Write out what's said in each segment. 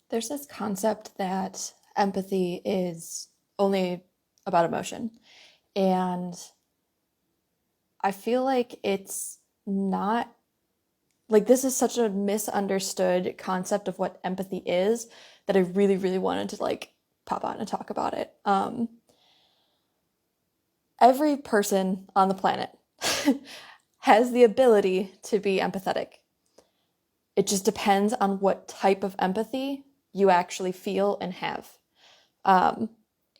There's this concept that empathy is only about emotion. And I feel like it's not like this is such a misunderstood concept of what empathy is that I really, really wanted to like pop on and talk about it. Every person on the planet has the ability to be empathetic. It just depends on what type of empathy you actually feel and have. Um,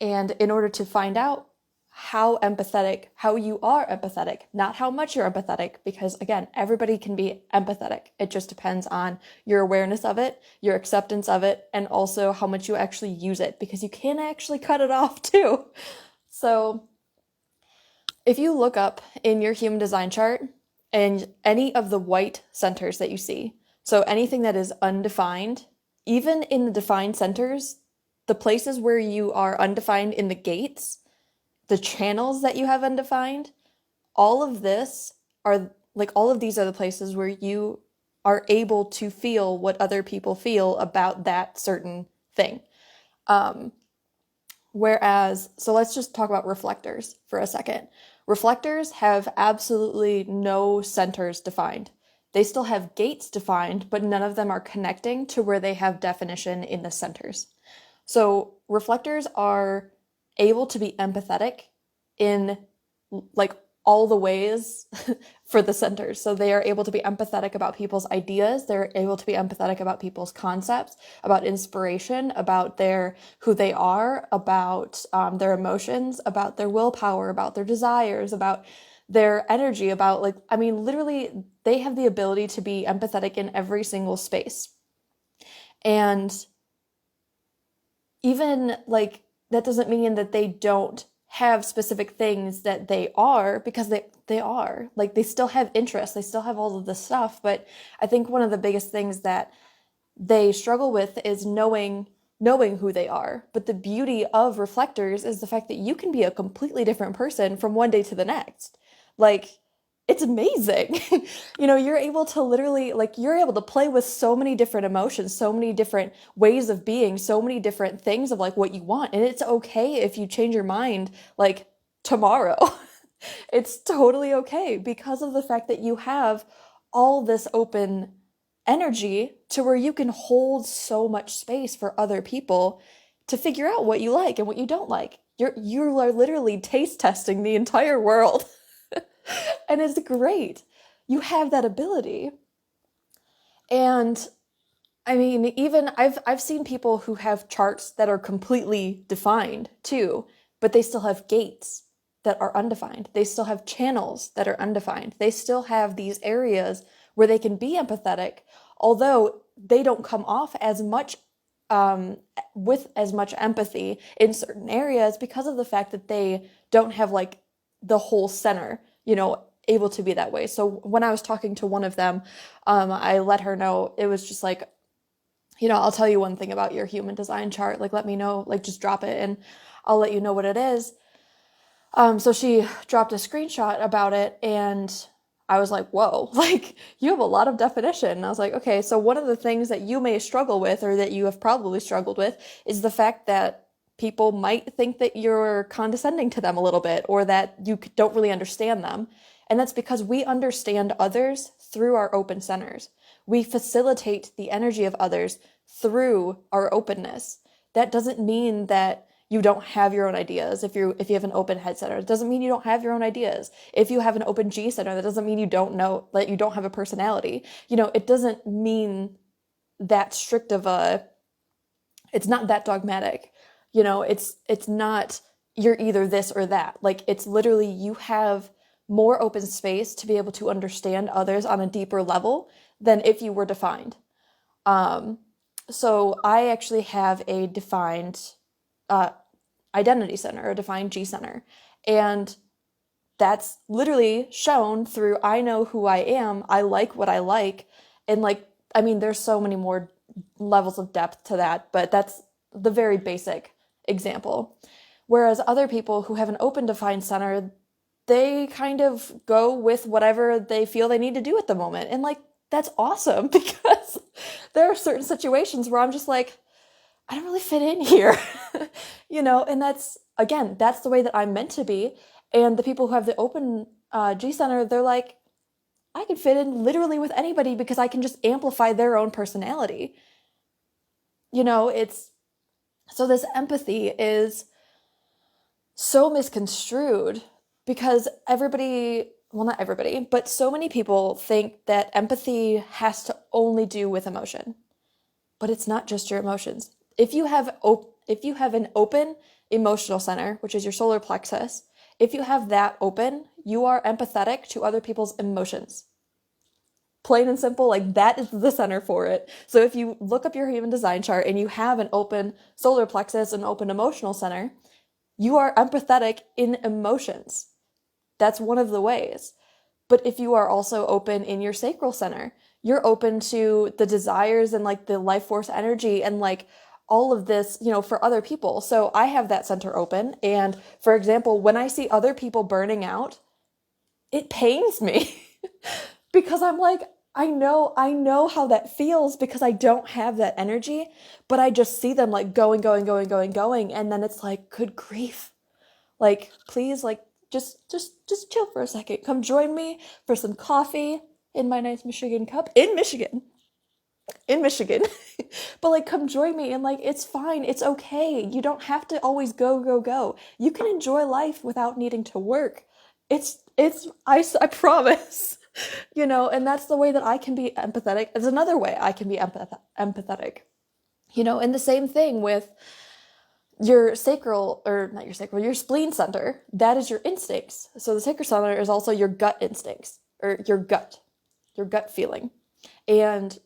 and in order to find out how you are empathetic, not how much you're empathetic, because again, everybody can be empathetic. It just depends on your awareness of it, your acceptance of it, and also how much you actually use it, because you can actually cut it off too. So if you look up in your human design chart and any of the white centers that you see, so anything that is undefined, even in the defined centers, the places where you are undefined in the gates, the channels that you have undefined, all of this are like all of these are the places where you are able to feel what other people feel about that certain thing. Um, Whereas, so let's just talk about reflectors for a second. Reflectors have absolutely no centers defined. They still have gates defined, but none of them are connecting to where they have definition in the centers. So reflectors are able to be empathetic in like all the ways for the centers. So they are able to be empathetic about people's ideas. They're able to be empathetic about people's concepts, about inspiration, about their who they are, about their emotions, about their willpower, about their desires, about their energy, about like I mean, literally, they have the ability to be empathetic in every single space. And even like that doesn't mean that they don't have specific things that they are, because they are like they still have interests, they still have all of this stuff. But I think one of the biggest things that they struggle with is knowing who they are. But the beauty of reflectors is the fact that you can be a completely different person from one day to the next. Like it's amazing. You're able to literally like you're able to play with so many different emotions, so many different ways of being, so many different things of like what you want. And it's okay if you change your mind like tomorrow. It's totally okay because of the fact that you have all this open energy to where you can hold so much space for other people to figure out what you like and what you don't like. You are literally taste testing the entire world. And it's great. You have that ability. And I mean, even I've seen people who have charts that are completely defined too, but they still have gates that are undefined. They still have channels that are undefined. They still have these areas where they can be empathetic, although they don't come off as much with as much empathy in certain areas because of the fact that they don't have like the whole center, able to be that way. So when I was talking to one of them, I let her know it was just like, I'll tell you one thing about your human design chart. Like, let me know, like, just drop it and I'll let you know what it is. So she dropped a screenshot about it and I was like, whoa, like, you have a lot of definition. And I was like, okay, so one of the things that you may struggle with, or that you have probably struggled with, is the fact that people might think that you're condescending to them a little bit or that you don't really understand them. And that's because we understand others through our open centers. We facilitate the energy of others through our openness. That doesn't mean that you don't have your own ideas if you have an open head center. It doesn't mean you don't have your own ideas. If you have an open G center, that doesn't mean you don't know that you don't have a personality. It doesn't mean that strict of a it's not that dogmatic. It's not you're either this or that. Like it's literally you have more open space to be able to understand others on a deeper level than if you were defined. Um, so I actually have a defined uh, identity center, a defined G center. And that's literally shown through I know who I am, I like what I like. And like, I mean, there's so many more levels of depth to that, but that's the very basic example. Whereas other people who have an open defined center, they kind of go with whatever they feel they need to do at the moment. And like, that's awesome because there are certain situations where I'm just like, I don't really fit in here, and that's the way that I'm meant to be. And the people who have the open G center, they're like, I can fit in literally with anybody because I can just amplify their own personality. It's so this empathy is so misconstrued because everybody, well, not everybody, but so many people think that empathy has to only do with emotion. But it's not just your emotions. If you have an open emotional center, which is your solar plexus, if you have that open, you are empathetic to other people's emotions. Plain and simple, like that is the center for it. So if you look up your human design chart and you have an open solar plexus, an open emotional center, you are empathetic in emotions. That's one of the ways. But if you are also open in your sacral center, you're open to the desires and like the life force energy and like all of this, for other people. So I have that center open. And for example, when I see other people burning out, it pains me because I'm like, I know how that feels because I don't have that energy, but I just see them like going. And then it's like, good grief. Like, please, like, just chill for a second. Come join me for some coffee in my nice Michigan cup in Michigan. But like, come join me and like, it's fine. It's okay. You don't have to always go. You can enjoy life without needing to work. I promise, and that's the way that I can be empathetic. It's another way I can be empathetic, and the same thing with your sacral, or not your sacral, your spleen center. That is your instincts. So the sacral center is also your gut instincts, or your gut feeling. And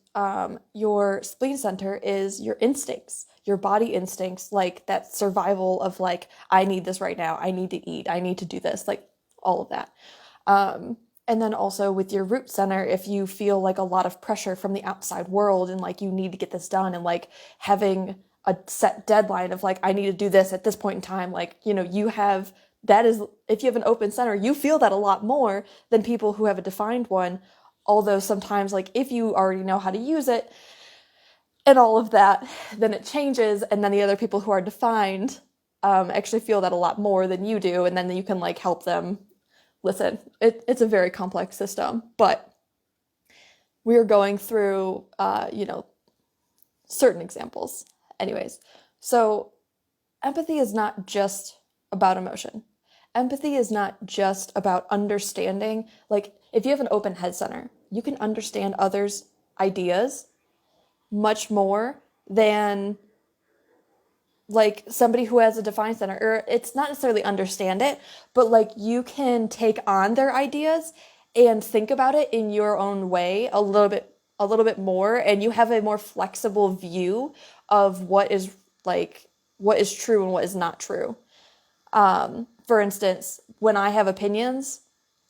your spleen center is your instincts, your body instincts, like that survival of like, I need this right now. I need to eat. I need to do this, like all of that. And then also with your root center, if you feel like a lot of pressure from the outside world and like you need to get this done and like having a set deadline of like, I need to do this at this point in time, like, you have, that is, if you have an open center, you feel that a lot more than people who have a defined one. Although sometimes, like, if you already know how to use it and all of that, then it changes. And then the other people who are defined actually feel that a lot more than you do. And then you can, like, help them. Listen, it's a very complex system. But we're going through, certain examples. Anyways, so empathy is not just about emotion. Empathy is not just about understanding. Like, if you have an open head center, you can understand others' ideas much more than like somebody who has a defined center. Or it's not necessarily understand it, but like you can take on their ideas and think about it in your own way a little bit more, and you have a more flexible view of what is true and what is not true. For instance, when I have opinions,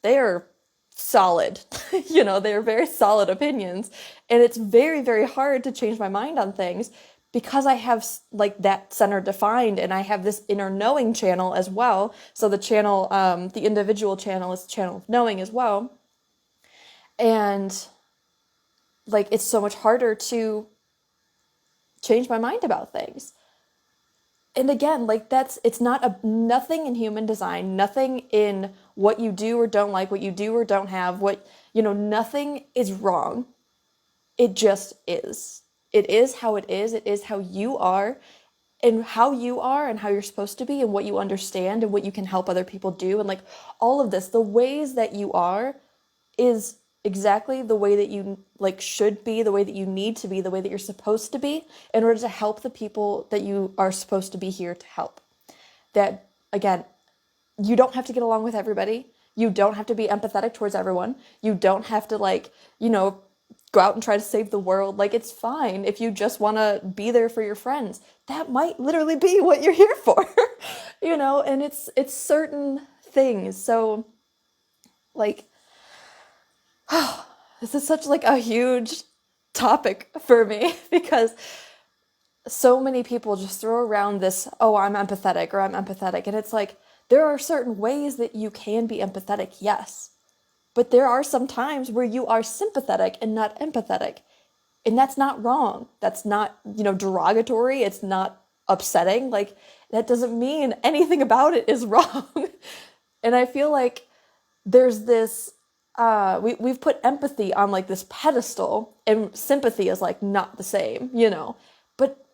they are solid. They are very solid opinions. And it's very, very hard to change my mind on things because I have like that center defined and I have this inner knowing channel as well. So the channel, the individual channel is the channel of knowing as well. And like, it's so much harder to change my mind about things. And again, like it's not nothing in human design, nothing in what you do or don't like, what you do or don't have, nothing is wrong. It just is. It is how it is. It is how you are and how you're supposed to be and what you understand and what you can help other people do. And like all of this, the ways that you are is exactly the way that you like should be, the way that you need to be, the way that you're supposed to be in order to help the people that you are supposed to be here to help. That again, you don't have to get along with everybody. You don't have to be empathetic towards everyone. You don't have to go out and try to save the world. Like, it's fine if you just want to be there for your friends. That might literally be what you're here for. And it's certain things. So like, this is such like a huge topic for me because so many people just throw around this, oh, I'm empathetic or I'm empathetic. And it's like, there are certain ways that you can be empathetic, yes. But there are some times where you are sympathetic and not empathetic. And that's not wrong. That's not, derogatory. It's not upsetting. Like, that doesn't mean anything about it is wrong. And I feel like there's this, we've put empathy on like this pedestal, and sympathy is like not the same. But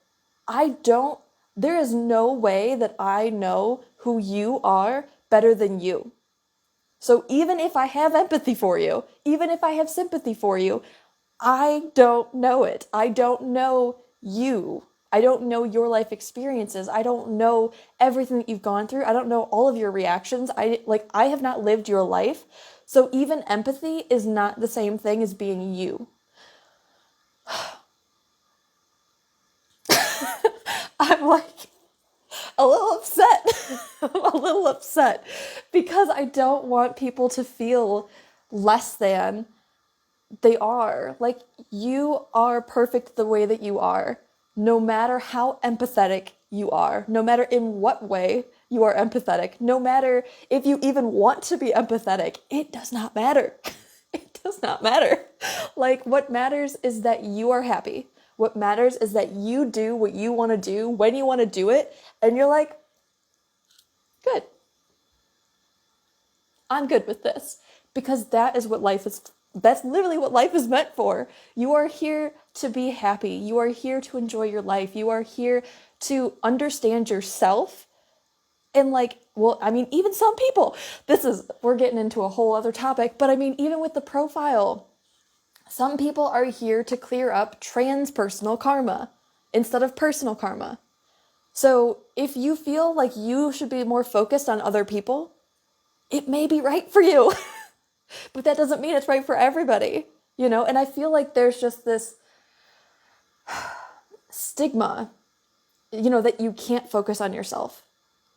there is no way that I know who you are better than you. So even if I have empathy for you, even if I have sympathy for you, I don't know it. I don't know you. I don't know your life experiences. I don't know everything that you've gone through. I don't know all of your reactions. I have not lived your life. So even empathy is not the same thing as being you. I'm like a little upset. I'm a little upset because I don't want people to feel less than they are. Like, you are perfect the way that you are, no matter how empathetic you are, no matter in what way you are empathetic, no matter if you even want to be empathetic, it does not matter. It does not matter. Like, what matters is that you are happy. What matters is that you do what you want to do when you want to do it, and you're like, good. I'm good with this. Because that's literally what life is meant for. You are here to be happy. You are here to enjoy your life. You are here to understand yourself. And even some people, we're getting into a whole other topic, but even with the profile, some people are here to clear up transpersonal karma instead of personal karma. So if you feel like you should be more focused on other people, it may be right for you. But that doesn't mean it's right for everybody, And I feel like there's just this stigma, that you can't focus on yourself,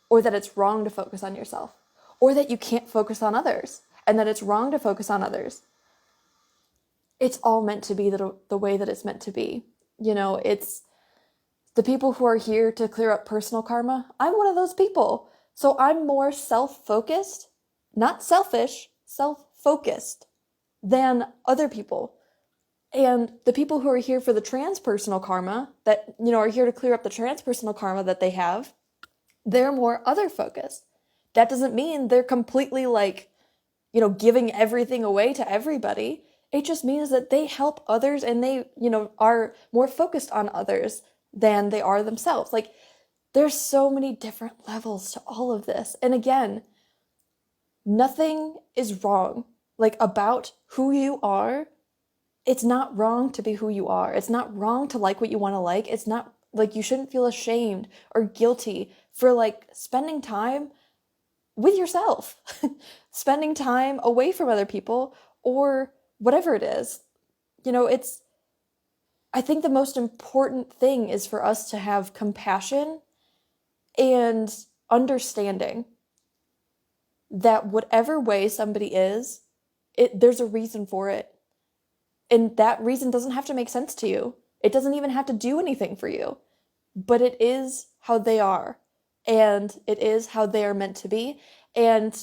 or that it's wrong to focus on yourself, or that you can't focus on others, and that it's wrong to focus on others. It's all meant to be the way that it's meant to be. It's the people who are here to clear up personal karma. I'm one of those people. So I'm more self-focused, not selfish, self-focused than other people. And the people who are here for the transpersonal karma, that, are here to clear up the transpersonal karma that they have, they're more other focused. That doesn't mean they're completely giving everything away to everybody. It just means that they help others, and they, are more focused on others than they are themselves. Like, there's so many different levels to all of this. And again, nothing is wrong, about who you are. It's not wrong to be who you are. It's not wrong to like what you want to like. It's not you shouldn't feel ashamed or guilty for spending time with yourself, spending time away from other people, or whatever it is. I think the most important thing is for us to have compassion and understanding that whatever way somebody is, there's a reason for it. And that reason doesn't have to make sense to you. It doesn't even have to do anything for you. But it is how they are. And it is how they are meant to be. And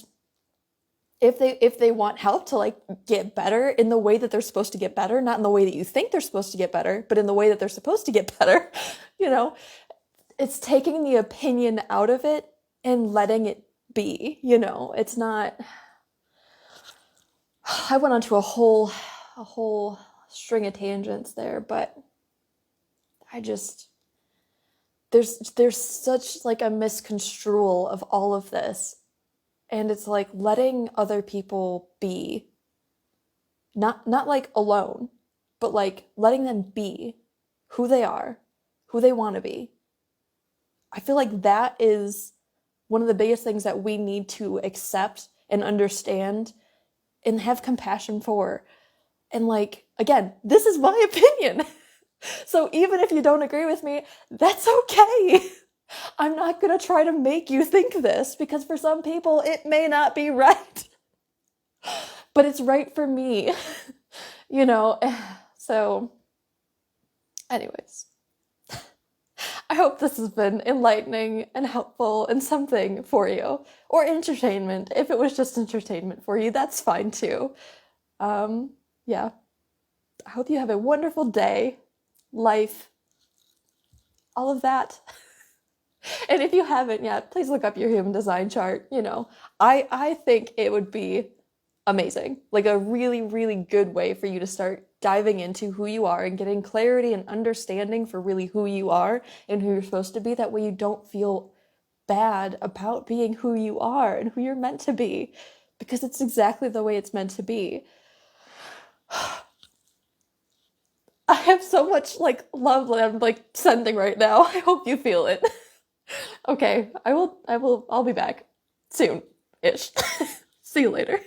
if they want help to get better in the way that they're supposed to get better, not in the way that you think they're supposed to get better, but in the way that they're supposed to get better, it's taking the opinion out of it and letting it be. It's not. I went onto a whole string of tangents there, but there's such a misconstrual of all of this. And it's letting other people be, not alone, but letting them be who they are, who they want to be. I feel like that is one of the biggest things that we need to accept and understand and have compassion for. And again, this is my opinion. So even if you don't agree with me, that's okay. I'm not going to try to make you think this, because for some people it may not be right. But it's right for me. So anyways, I hope this has been enlightening and helpful and something for you, or entertainment. If it was just entertainment for you, that's fine too. Yeah. I hope you have a wonderful day, life, all of that. And if you haven't yet, please look up your human design chart. I think it would be amazing. Like a really, really good way for you to start diving into who you are and getting clarity and understanding for really who you are and who you're supposed to be. That way you don't feel bad about being who you are and who you're meant to be, because it's exactly the way it's meant to be. I have so much like love that I'm like sending right now. I hope you feel it. Okay, I'll be back soon-ish. See you later.